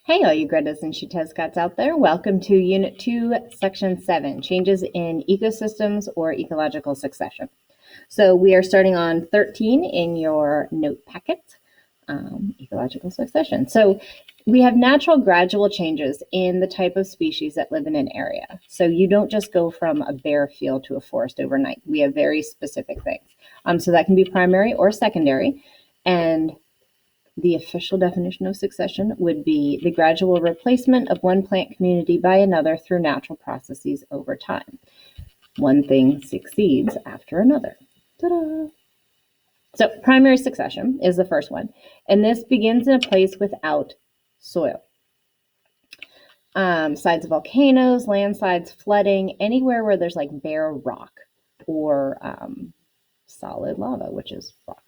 Hey, all you Gretas and Shutezcats out there. Welcome to Unit 2, Section 7, Changes in Ecosystems or Ecological Succession. So we are starting on 13 in your note packet, ecological succession. So we have natural gradual changes in the type of species that live in an area. So you don't just go from a bare field to a forest overnight. We have very specific things. So that can be primary or secondary. And the official definition of succession would be the gradual replacement of one plant community by another through natural processes over time. One thing succeeds after another. Ta-da! So primary succession is the first one, and this begins in a place without soil. Sides of volcanoes, landslides, flooding, anywhere where there's like bare rock or solid lava, which is rock.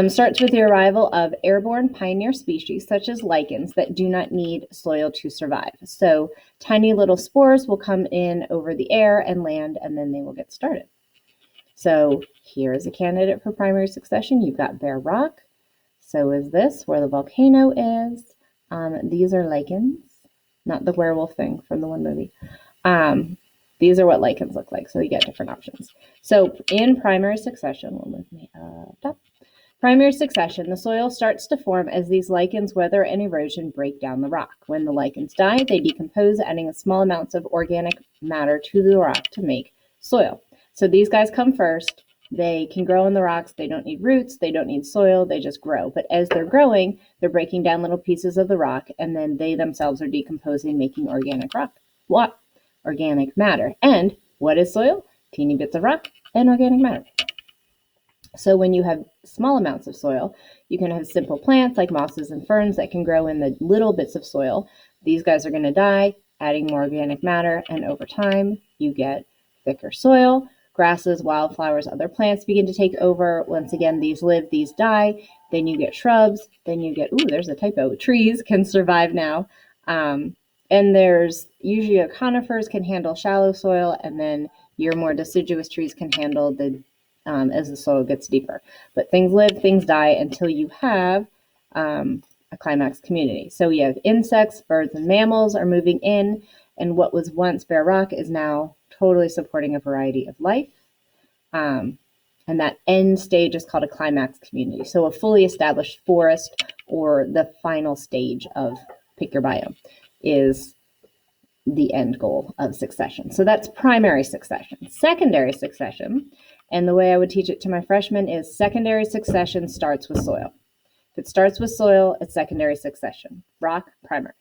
Starts with the arrival of airborne pioneer species such as lichens that do not need soil to survive. So tiny little spores will come in over the air and land, and then they will get started. So here is a candidate for primary succession. You've got bare rock. So is this where the volcano is. These are lichens, not the werewolf thing from the one movie. These are what lichens look like, so you get different options. So in primary succession, we'll move me up. Primary succession, the soil starts to form as these lichens, weather and erosion, break down the rock. When the lichens die, they decompose, adding small amounts of organic matter to the rock to make soil. So these guys come first. They can grow in the rocks. They don't need roots. They don't need soil. They just grow. But as they're growing, they're breaking down little pieces of the rock, and then they themselves are decomposing, making organic rock. What? Organic matter. And what is soil? Teeny bits of rock and organic matter. So when you have small amounts of soil, you can have simple plants like mosses and ferns that can grow in the little bits of soil. These guys are going to die, adding more organic matter, and over time you get thicker soil. Grasses, wildflowers, other plants begin to take over. Once again, these live, these die. Then you get shrubs. Then you get, there's a typo, trees can survive now. And there's usually conifers can handle shallow soil, and then your more deciduous trees can handle the as the soil gets deeper. But things live, things die until you have a climax community. So you have insects, birds, and mammals are moving in, and what was once bare rock is now totally supporting a variety of life. And that end stage is called a climax community. So a fully established forest, or the final stage of pick your biome, is the end goal of succession. So that's primary succession. Secondary succession, and the way I would teach it to my freshmen, is secondary succession starts with soil. If it starts with soil, it's secondary succession. Rock, primary.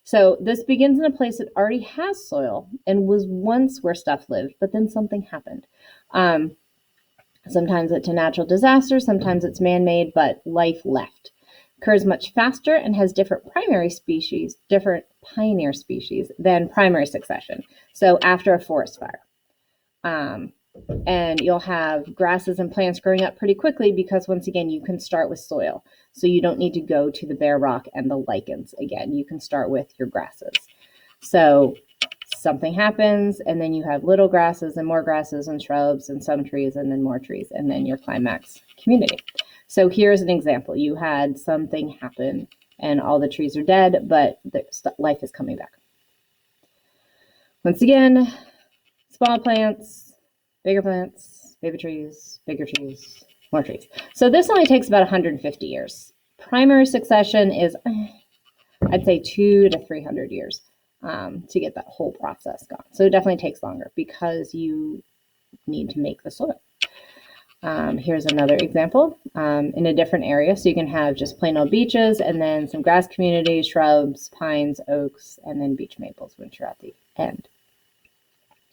So this begins in a place that already has soil and was once where stuff lived, but then something happened. Sometimes it's a natural disaster, sometimes it's man-made, but life left. Occurs much faster and has different primary species, different pioneer species than primary succession. So after a forest fire. And you'll have grasses and plants growing up pretty quickly because, once again, you can start with soil. So you don't need to go to the bare rock and the lichens again. You can start with your grasses. So something happens, and then you have little grasses and more grasses and shrubs and some trees and then more trees, and then your climax community. So here's an example. You had something happen and all the trees are dead, but life is coming back. Once again, small plants, bigger plants, baby trees, bigger trees, more trees. So this only takes about 150 years. Primary succession is, I'd say, 200 to 300 years to get that whole process gone. So it definitely takes longer because you need to make the soil. Here's another example in a different area. So you can have just plain old beaches and then some grass communities, shrubs, pines, oaks, and then beech maples once you're at the end.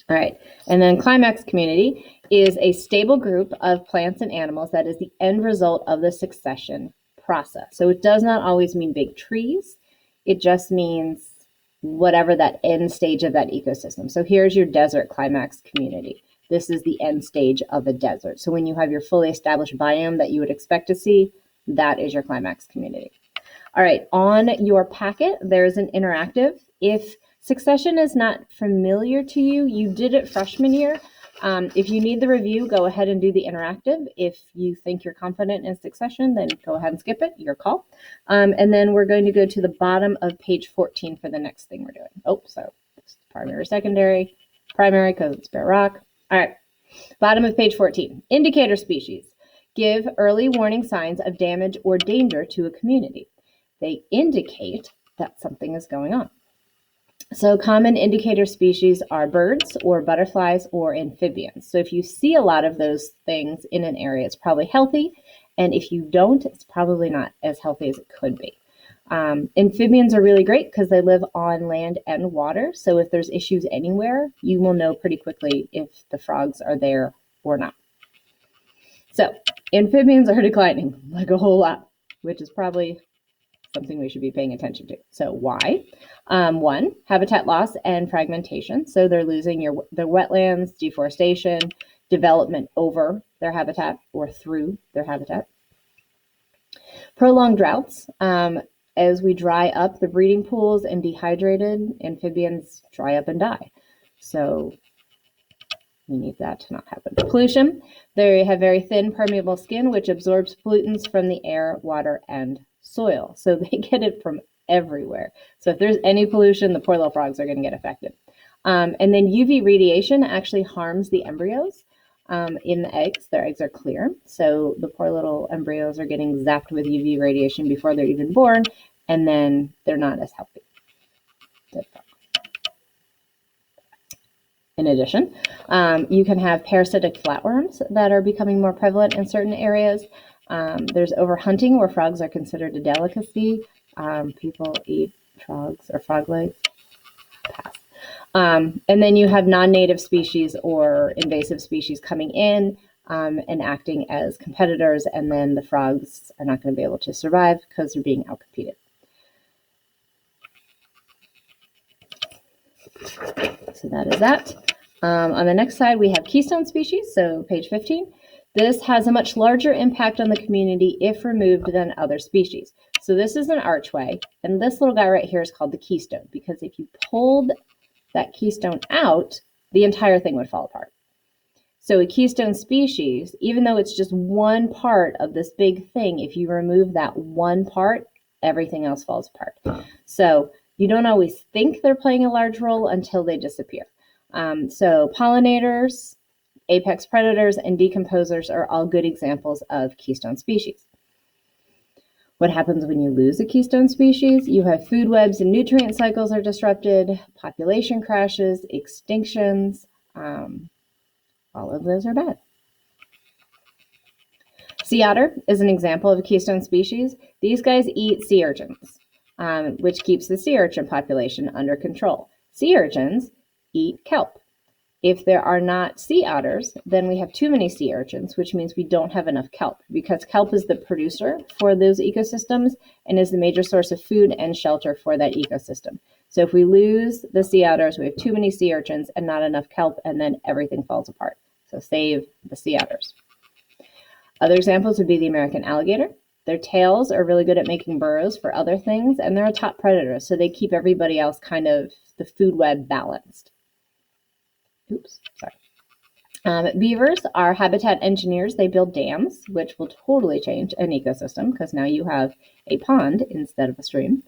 All right, and then climax community is a stable group of plants and animals that is the end result of the succession process. So it does not always mean big trees. It just means whatever that end stage of that ecosystem. So here's your desert climax community. This is the end stage of a desert. So when you have your fully established biome that you would expect to see, that is your climax community. All right, on your packet, there's an interactive. If succession is not familiar to you, you did it freshman year, If you need the review, go ahead and do the interactive. If you think you're confident in succession, then go ahead and skip it, your call. And then we're going to go to the bottom of page 14 for the next thing we're doing. Oh, so primary, secondary, primary because it's bare rock. All right, bottom of page 14. Indicator species give early warning signs of damage or danger to a community. They indicate that something is going on. So common indicator species are birds or butterflies or amphibians. So if you see a lot of those things in an area, it's probably healthy. And if you don't, it's probably not as healthy as it could be. Amphibians are really great because they live on land and water. So if there's issues anywhere, you will know pretty quickly if the frogs are there or not. So amphibians are declining like a whole lot, which is probably something we should be paying attention to. So why? One, habitat loss and fragmentation. So they're losing their wetlands, deforestation, development over their habitat or through their habitat. Prolonged droughts. As we dry up the breeding pools and dehydrated, amphibians dry up and die. So we need that to not happen. Pollution. They have very thin permeable skin, which absorbs pollutants from the air, water, and soil. So they get it from everywhere. So if there's any pollution, the poor little frogs are going to get affected. And then UV radiation actually harms the embryos in the eggs. Their eggs are clear. So the poor little embryos are getting zapped with UV radiation before they're even born, and then they're not as healthy. In addition, you can have parasitic flatworms that are becoming more prevalent in certain areas. There's overhunting where frogs are considered a delicacy. People eat frogs or frog legs. Pass. And then you have non-native species or invasive species coming in and acting as competitors, and then the frogs are not going to be able to survive because they're being outcompeted. So that is that. On the next slide, we have keystone species, so page 15. This has a much larger impact on the community if removed than other species. So this is an archway, and this little guy right here is called the keystone, because if you pulled that keystone out, the entire thing would fall apart. So a keystone species, even though it's just one part of this big thing, if you remove that one part, everything else falls apart. So you don't always think they're playing a large role until they disappear. So pollinators, apex predators, and decomposers are all good examples of keystone species. What happens when you lose a keystone species? You have food webs and nutrient cycles are disrupted, population crashes, extinctions, all of those are bad. Sea otter is an example of a keystone species. These guys eat sea urchins, which keeps the sea urchin population under control. Sea urchins eat kelp. If there are not sea otters, then we have too many sea urchins, which means we don't have enough kelp, because kelp is the producer for those ecosystems and is the major source of food and shelter for that ecosystem. So if we lose the sea otters, we have too many sea urchins and not enough kelp, and then everything falls apart. So save the sea otters. Other examples would be the American alligator. Their tails are really good at making burrows for other things, and they're a top predator, so they keep everybody else kind of the food web balanced. Oops, sorry. Beavers are habitat engineers. They build dams, which will totally change an ecosystem because now you have a pond instead of a stream.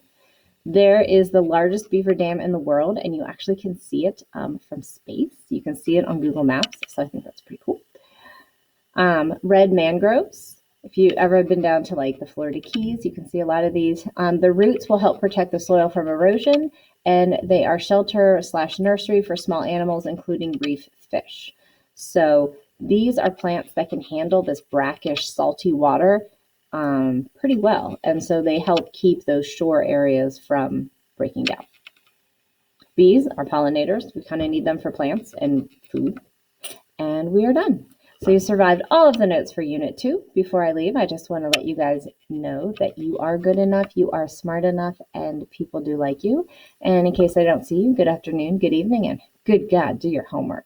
There is the largest beaver dam in the world, and you actually can see it from space. You can see it on Google Maps, so I think that's pretty cool. Red mangroves. If you've ever been down to like the Florida Keys, you can see a lot of these. The roots will help protect the soil from erosion, and they are shelter/nursery for small animals, including reef fish. So these are plants that can handle this brackish, salty water pretty well, and so they help keep those shore areas from breaking down. Bees are pollinators. We kind of need them for plants and food, and we are done. So you survived all of the notes for Unit 2. Before I leave, I just want to let you guys know that you are good enough, you are smart enough, and people do like you. And in case I don't see you, good afternoon, good evening, and good God, do your homework.